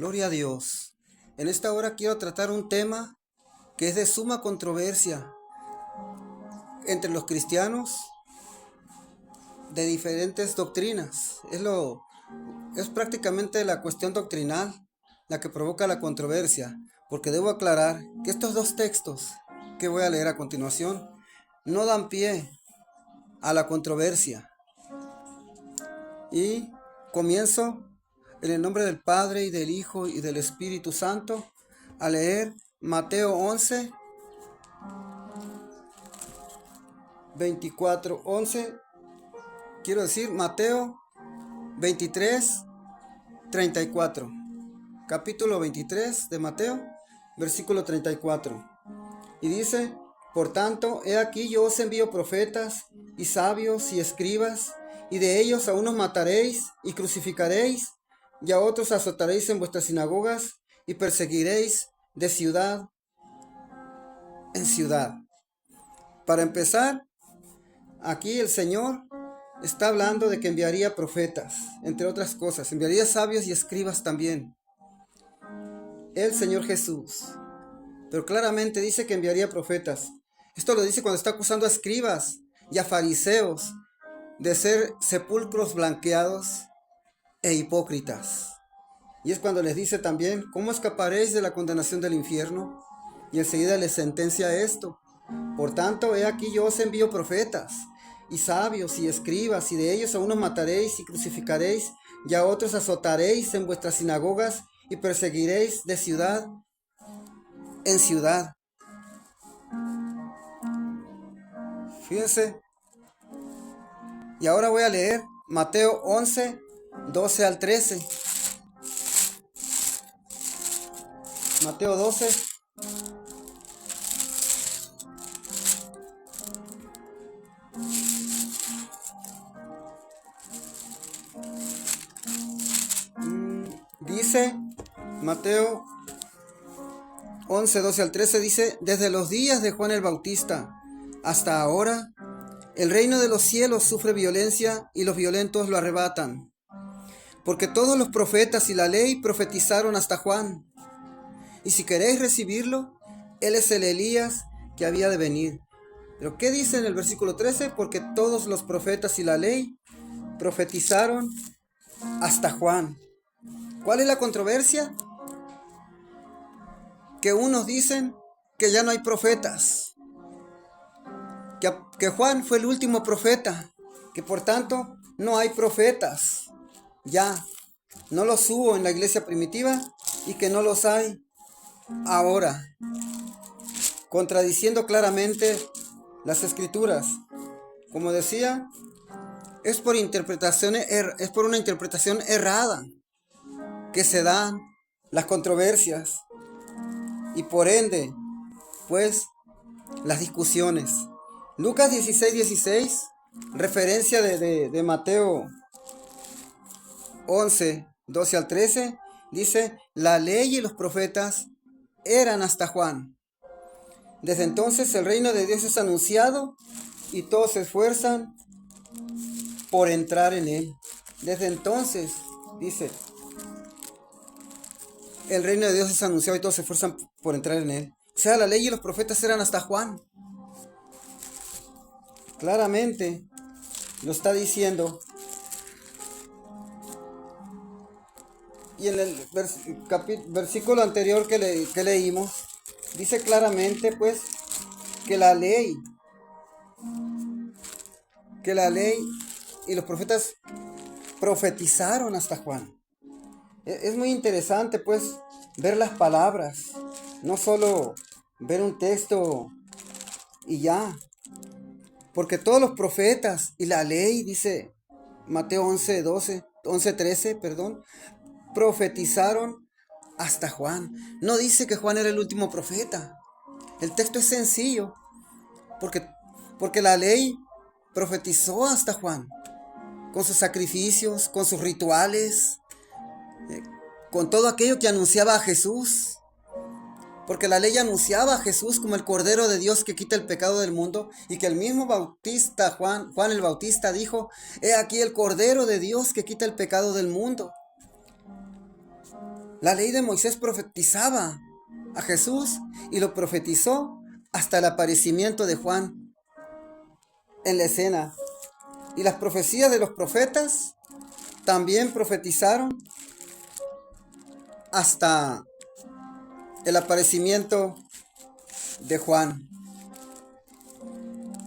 Gloria a Dios. En esta hora quiero tratar un tema que es de suma controversia entre los cristianos de diferentes doctrinas. Es prácticamente la cuestión doctrinal la que provoca la controversia, porque debo aclarar que estos dos textos que voy a leer a continuación no dan pie a la controversia. Y comienzo en el nombre del Padre y del Hijo y del Espíritu Santo a leer Mateo 11, 24, 11, quiero decir Mateo 23, 34. Capítulo 23 de Mateo, versículo 34. Y dice: por tanto, he aquí yo os envío profetas y sabios y escribas, y de ellos a unos mataréis y crucificaréis, y a otros azotaréis en vuestras sinagogas y perseguiréis de ciudad en ciudad. Para empezar, aquí el Señor está hablando de que enviaría profetas, entre otras cosas, enviaría sabios y escribas también. El Señor Jesús. Pero claramente dice que enviaría profetas. Esto lo dice cuando está acusando a escribas y a fariseos de ser sepulcros blanqueados e hipócritas. Y es cuando les dice también: ¿cómo escaparéis de la condenación del infierno? Y enseguida les sentencia esto: por tanto, he aquí yo os envío profetas y sabios y escribas, y de ellos a unos mataréis y crucificaréis, y a otros azotaréis en vuestras sinagogas y perseguiréis de ciudad en ciudad. Fíjense. Y ahora voy a leer Mateo 11, 12 al 13. Mateo 12. Dice Mateo 11, 12 al 13, dice: desde los días de Juan el Bautista hasta ahora, el reino de los cielos sufre violencia y los violentos lo arrebatan. Porque todos los profetas y la ley profetizaron hasta Juan. Y si queréis recibirlo, él es el Elías que había de venir. Pero ¿qué dice en el versículo 13? Porque todos los profetas y la ley profetizaron hasta Juan. ¿Cuál es la controversia? Que unos dicen que ya no hay profetas, que Juan fue el último profeta, que por tanto no hay profetas, ya no los hubo en la iglesia primitiva y que no los hay ahora, contradiciendo claramente las escrituras. Como decía, es por una interpretación errada que se dan las controversias y por ende, pues, las discusiones. Lucas 16, 16, referencia de Mateo 11, 12 al 13, dice: la ley y los profetas eran hasta Juan. Desde entonces el reino de Dios es anunciado y todos se esfuerzan por entrar en él. Desde entonces, dice, el reino de Dios es anunciado y todos se esfuerzan por entrar en él. O sea, la ley y los profetas eran hasta Juan. Claramente lo está diciendo. Y en el versículo anterior que leímos, dice claramente, pues, que la ley y los profetas profetizaron hasta Juan. Es muy interesante, pues, ver las palabras, no solo ver un texto y ya, porque todos los profetas y la ley, dice Mateo 11, 13, profetizaron hasta Juan. No dice que Juan era el último profeta. El texto es sencillo, porque la ley profetizó hasta Juan, con sus sacrificios, con sus rituales, con todo aquello que anunciaba a Jesús. Porque la ley anunciaba a Jesús como el Cordero de Dios que quita el pecado del mundo, y que el mismo Bautista, Juan el Bautista, dijo: he aquí el Cordero de Dios que quita el pecado del mundo. La ley de Moisés profetizaba a Jesús y lo profetizó hasta el aparecimiento de Juan en la escena. Y las profecías de los profetas también profetizaron hasta el aparecimiento de Juan.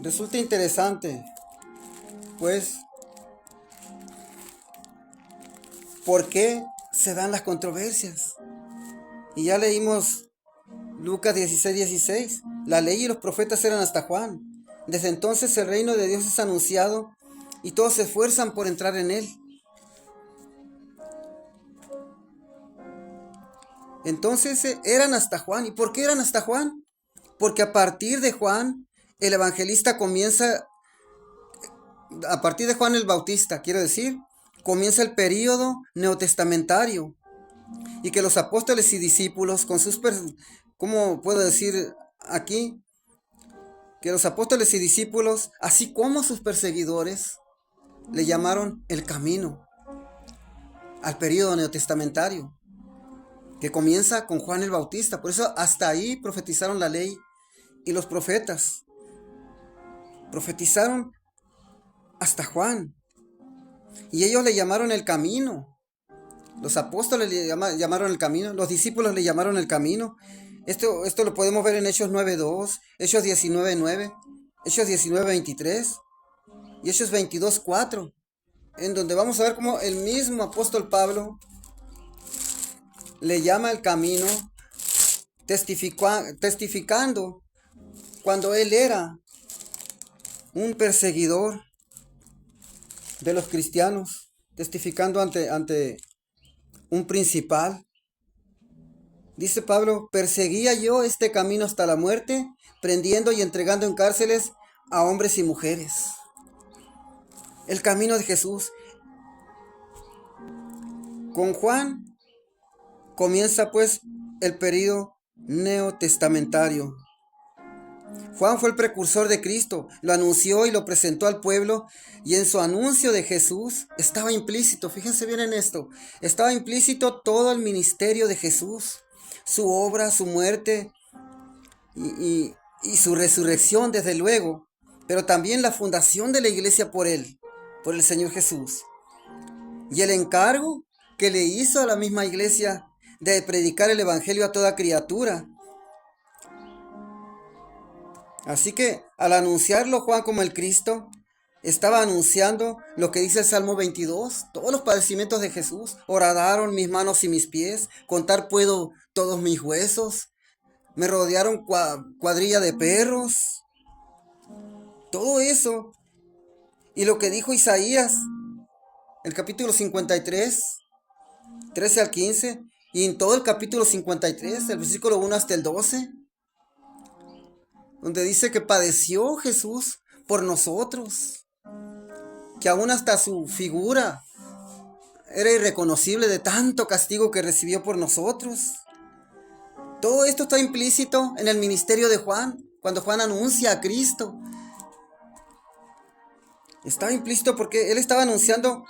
Resulta interesante, pues, ¿por qué se dan las controversias? Y ya leímos Lucas 16:16. La ley y los profetas eran hasta Juan. Desde entonces el reino de Dios es anunciado y todos se esfuerzan por entrar en él. Entonces eran hasta Juan. ¿Y por qué eran hasta Juan? Porque a partir de Juan, el evangelista comienza, a partir de Juan el Bautista, quiero decir, comienza el período neotestamentario. Y que los apóstoles y discípulos, con sus, ¿cómo puedo decir aquí? Que los apóstoles y discípulos, así como sus perseguidores, le llamaron el camino al período neotestamentario, que comienza con Juan el Bautista. Por eso hasta ahí profetizaron la ley y los profetas. Profetizaron hasta Juan. Y ellos le llamaron el camino. Los apóstoles le llamaron el camino. Los discípulos le llamaron el camino. Esto lo podemos ver en Hechos 9:2, Hechos 19:9, Hechos 19:23 y Hechos 22:4, en donde vamos a ver cómo el mismo apóstol Pablo le llama el camino, testificando cuando él era un perseguidor de los cristianos, testificando ante un principal. Dice Pablo: perseguía yo este camino hasta la muerte, prendiendo y entregando en cárceles a hombres y mujeres. El camino de Jesús. Con Juan comienza pues el período neotestamentario. Juan fue el precursor de Cristo, lo anunció y lo presentó al pueblo, y en su anuncio de Jesús estaba implícito, fíjense bien en esto, estaba implícito todo el ministerio de Jesús, su obra, su muerte y su resurrección, desde luego, pero también la fundación de la iglesia por él, por el Señor Jesús, y el encargo que le hizo a la misma iglesia de predicar el evangelio a toda criatura. Así que al anunciarlo Juan como el Cristo, estaba anunciando lo que dice el Salmo 22, todos los padecimientos de Jesús. Horadaron mis manos y mis pies, contar puedo todos mis huesos, me rodearon cuadrilla de perros. Todo eso. Y lo que dijo Isaías, el capítulo 53, 13 al 15, y en todo el capítulo 53, el versículo 1 hasta el 12, donde dice que padeció Jesús por nosotros, que aún hasta su figura era irreconocible de tanto castigo que recibió por nosotros. Todo esto está implícito en el ministerio de Juan, cuando Juan anuncia a Cristo. Estaba implícito porque él estaba anunciando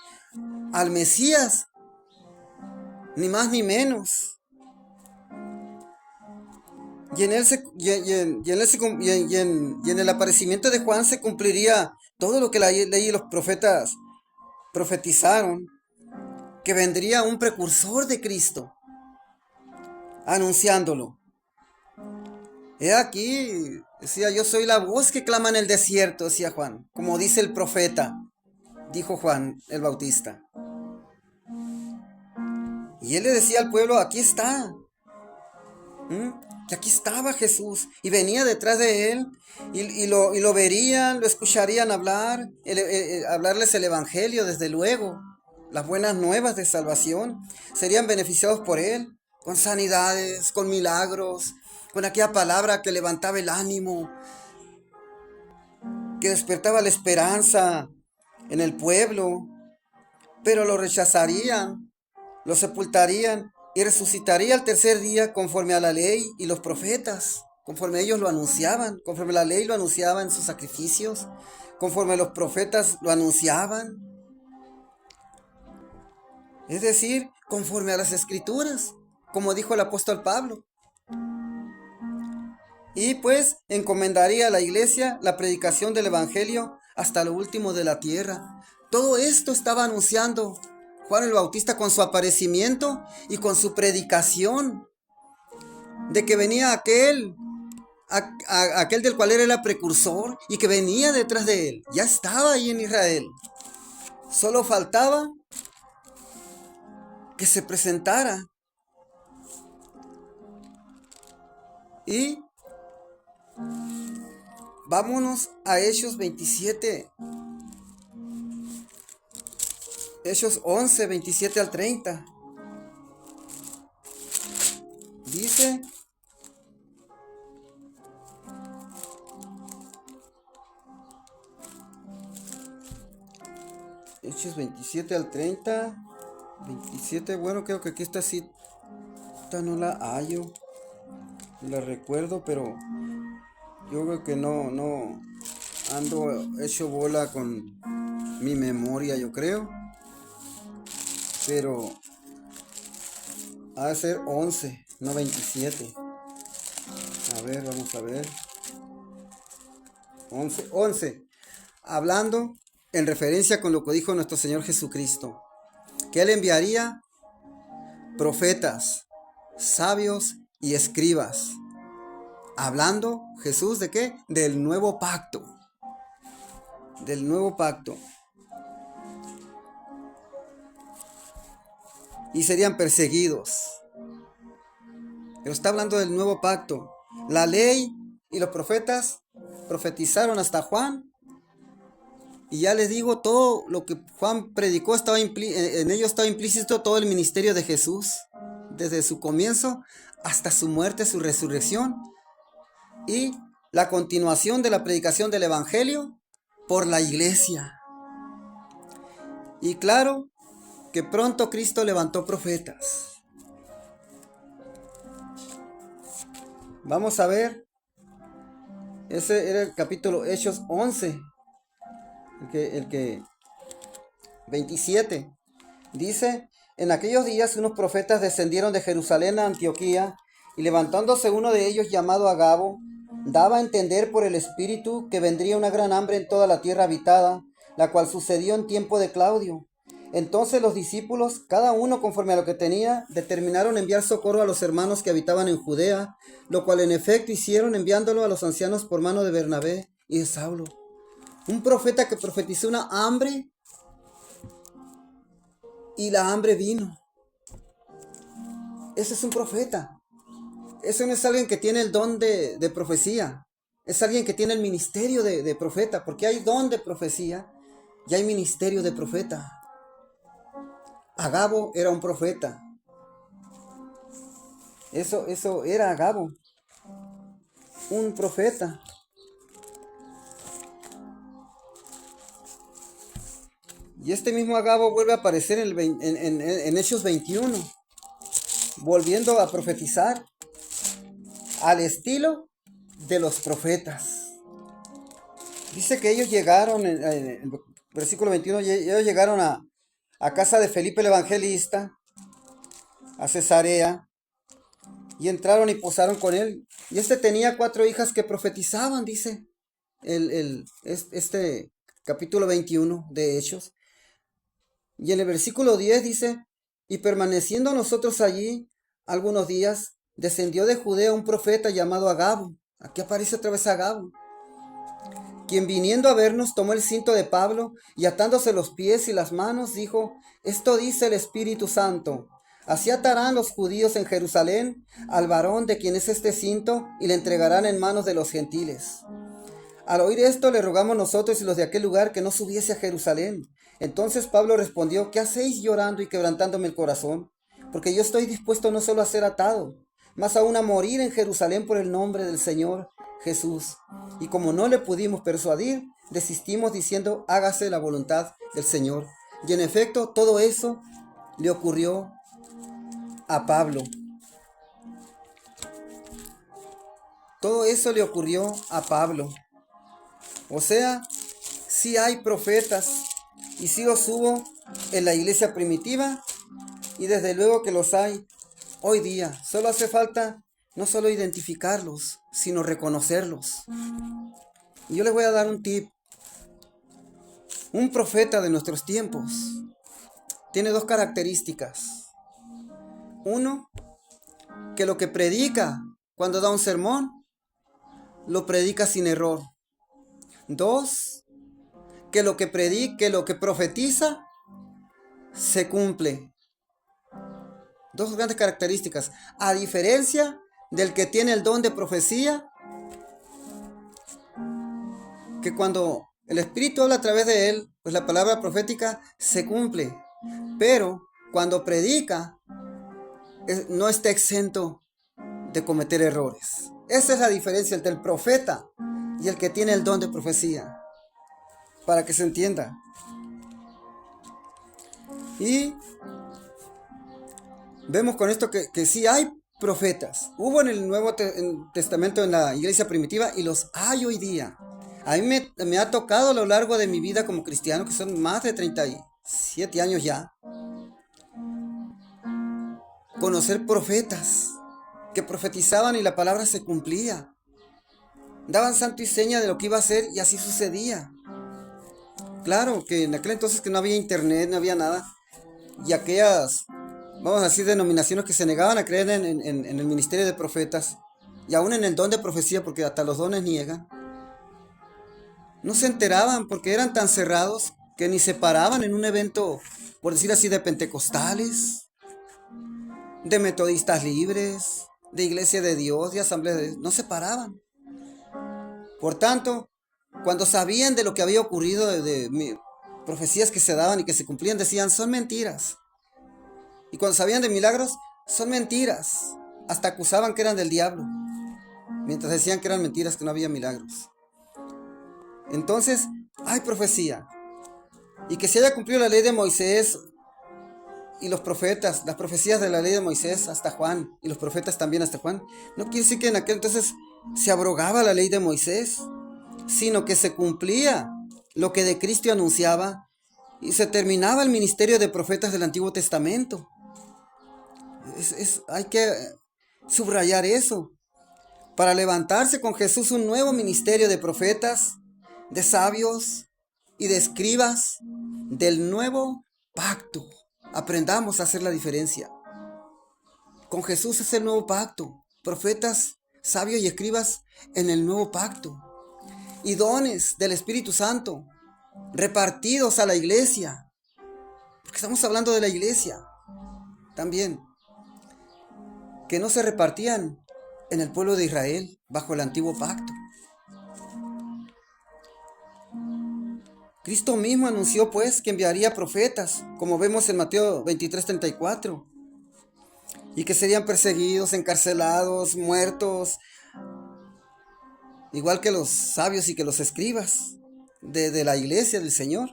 al Mesías, ni más ni menos. Y en el aparecimiento de Juan se cumpliría todo lo que la ley y los profetas profetizaron, que vendría un precursor de Cristo, anunciándolo. He aquí, decía: yo soy la voz que clama en el desierto, decía Juan, como dice el profeta, dijo Juan el Bautista. Y él le decía al pueblo: aquí está. Que aquí estaba Jesús, y venía detrás de él, y lo verían, lo escucharían hablar, hablarles el evangelio, desde luego, las buenas nuevas de salvación. Serían beneficiados por él, con sanidades, con milagros, con aquella palabra que levantaba el ánimo, que despertaba la esperanza en el pueblo. Pero lo rechazarían, lo sepultarían, y resucitaría al tercer día conforme a la ley y los profetas, conforme ellos lo anunciaban, conforme la ley lo anunciaba en sus sacrificios, conforme los profetas lo anunciaban. Es decir, conforme a las escrituras. como dijo el apóstol Pablo. Y pues encomendaría a la iglesia la predicación del evangelio hasta lo último de la tierra. Todo esto estaba anunciando Juan el Bautista con su aparecimiento y con su predicación de que venía aquel del cual era el precursor y que venía detrás de él. Ya estaba ahí en Israel. Solo faltaba que se presentara. Y vámonos a Hechos 27. Hechos 11, 27 al 30. Dice: Hechos 27 al 30. 27, bueno, creo que aquí está así. Esta no la hallo. La recuerdo, pero yo creo que no ando hecho bola con mi memoria, yo creo. Pero ha de ser 11, no 27. A ver, vamos a ver. 11. Hablando en referencia con lo que dijo nuestro Señor Jesucristo, que Él enviaría profetas, sabios y escribas. Hablando Jesús de qué? Del nuevo pacto. Del nuevo pacto. Y serían perseguidos. Pero está hablando del nuevo pacto. La ley y los profetas profetizaron hasta Juan. Y ya les digo, todo lo que Juan predicó, en ello estaba implícito todo el ministerio de Jesús. Desde su comienzo hasta su muerte, su resurrección. Y la continuación de la predicación del evangelio por la iglesia. Y claro que pronto Cristo levantó profetas. Vamos a ver. Ese era el capítulo Hechos 11. El que 27. Dice: en aquellos días unos profetas descendieron de Jerusalén a Antioquía, y levantándose uno de ellos llamado Agabo, daba a entender por el Espíritu que vendría una gran hambre en toda la tierra habitada, la cual sucedió en tiempo de Claudio. Entonces los discípulos, cada uno conforme a lo que tenía, determinaron enviar socorro a los hermanos que habitaban en Judea, lo cual en efecto hicieron, enviándolo a los ancianos por mano de Bernabé y de Saulo. Un profeta que profetizó una hambre, y la hambre vino. Ese es un profeta. Ese no es alguien que tiene el don de profecía. Es alguien que tiene el ministerio de profeta, porque hay don de profecía y hay ministerio de profeta. Agabo era un profeta. Eso era Agabo, un profeta. Y este mismo Agabo vuelve a aparecer en Hechos 21, volviendo a profetizar al estilo de los profetas. Dice que ellos llegaron, en el versículo 21, ellos llegaron a casa de Felipe el Evangelista, a Cesarea, y entraron y posaron con él. Y este tenía 4 hijas que profetizaban, dice este capítulo 21 de Hechos. Y en el versículo 10 dice: y permaneciendo nosotros allí algunos días, descendió de Judea un profeta llamado Agabo. Aquí aparece otra vez Agabo, quien viniendo a vernos tomó el cinto de Pablo y atándose los pies y las manos dijo: esto dice el Espíritu Santo, así atarán los judíos en Jerusalén al varón de quien es este cinto y le entregarán en manos de los gentiles. Al oír esto le rogamos nosotros y los de aquel lugar que no subiese a Jerusalén. Entonces Pablo respondió: ¿qué hacéis llorando y quebrantándome el corazón? Porque yo estoy dispuesto no solo a ser atado, más aún a morir en Jerusalén por el nombre del Señor Jesús. Y como no le pudimos persuadir, desistimos diciendo: hágase la voluntad del Señor. Y en efecto, todo eso le ocurrió a Pablo. Todo eso le ocurrió a Pablo. O sea, sí hay profetas y sí los hubo en la iglesia primitiva, y desde luego que los hay hoy día. Solo hace falta no solo identificarlos, sino reconocerlos. Y yo les voy a dar un tip. Un profeta de nuestros tiempos tiene dos características. Uno, que lo que predica cuando da un sermón, lo predica sin error. Dos, que lo que predica, que lo que profetiza, se cumple. Dos grandes características. A diferencia del que tiene el don de profecía, que cuando el Espíritu habla a través de él, pues la palabra profética se cumple. Pero cuando predica, no está exento de cometer errores. Esa es la diferencia entre el profeta y el que tiene el don de profecía. Para que se entienda. Y vemos con esto que sí hay profetas. Hubo en el Nuevo Testamento en la iglesia primitiva y los hay hoy día. A mí me ha tocado a lo largo de mi vida como cristiano, que son más de 37 años ya, conocer profetas que profetizaban y la palabra se cumplía. Daban santo y seña de lo que iba a hacer y así sucedía. Claro que en aquel entonces que no había internet, no había nada. Y aquellas, vamos a decir, denominaciones que se negaban a creer en el ministerio de profetas y aún en el don de profecía, porque hasta los dones niegan, no se enteraban porque eran tan cerrados que ni se paraban en un evento, por decir así, de pentecostales, de metodistas libres, de iglesia de Dios, de asamblea de Dios. No se paraban. Por tanto, cuando sabían de lo que había ocurrido, de profecías que se daban y que se cumplían, decían, son mentiras. Y cuando sabían de milagros, son mentiras. Hasta acusaban que eran del diablo, mientras decían que eran mentiras, que no había milagros. Entonces, hay profecía. Y que se haya cumplido la ley de Moisés y los profetas, las profecías de la ley de Moisés hasta Juan, y los profetas también hasta Juan, no quiere decir que en aquel entonces se abrogaba la ley de Moisés, sino que se cumplía lo que de Cristo anunciaba y se terminaba el ministerio de profetas del Antiguo Testamento. Hay que subrayar eso. Para levantarse con Jesús un nuevo ministerio de profetas, de sabios y de escribas del nuevo pacto. Aprendamos a hacer la diferencia. Con Jesús es el nuevo pacto. Profetas, sabios y escribas en el nuevo pacto. Y dones del Espíritu Santo repartidos a la iglesia. Porque estamos hablando de la iglesia también. Que no se repartían en el pueblo de Israel bajo el antiguo pacto. Cristo mismo anunció pues que enviaría profetas, como vemos en Mateo 23:34, y que serían perseguidos, encarcelados, muertos, igual que los sabios y que los escribas de la iglesia del Señor.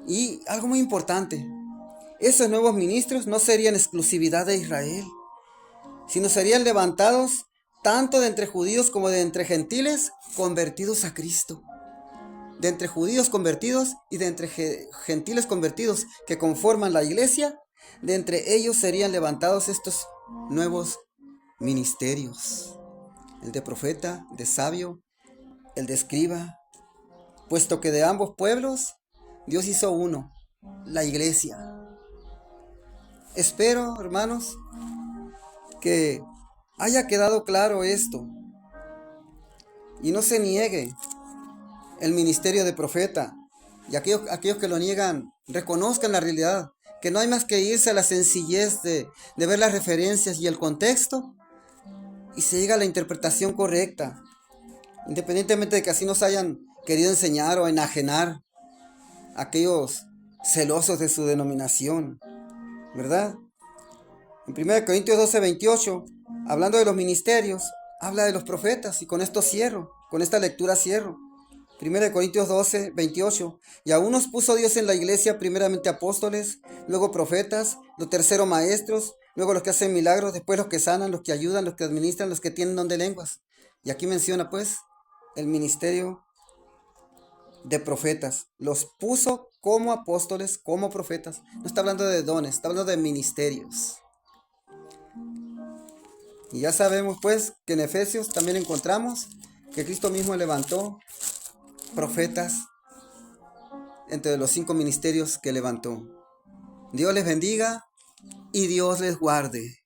Y algo muy importante, esos nuevos ministros no serían exclusividad de Israel, sino serían levantados tanto de entre judíos como de entre gentiles convertidos a Cristo. De entre judíos convertidos y de entre gentiles convertidos que conforman la iglesia, de entre ellos serían levantados estos nuevos ministerios. El de profeta, de sabio, el de escriba, puesto que de ambos pueblos Dios hizo uno, la iglesia. Espero, hermanos, que haya quedado claro esto y no se niegue el ministerio de profeta, y aquellos que lo niegan reconozcan la realidad, que no hay más que irse a la sencillez de ver las referencias y el contexto y se llega a la interpretación correcta, independientemente de que así nos hayan querido enseñar o enajenar a aquellos celosos de su denominación, ¿verdad? En 1 Corintios 12:28, hablando de los ministerios, habla de los profetas, y con esto cierro, con esta lectura cierro. 1 Corintios 12:28, y a unos puso Dios en la iglesia, primeramente apóstoles, luego profetas, lo tercero maestros, luego los que hacen milagros, después los que sanan, los que ayudan, los que administran, los que tienen don de lenguas. Y aquí menciona pues el ministerio de profetas. Los puso como apóstoles, como profetas. No está hablando de dones, está hablando de ministerios. Y ya sabemos pues que en Efesios también encontramos que Cristo mismo levantó profetas entre los 5 ministerios que levantó. Dios les bendiga y Dios les guarde.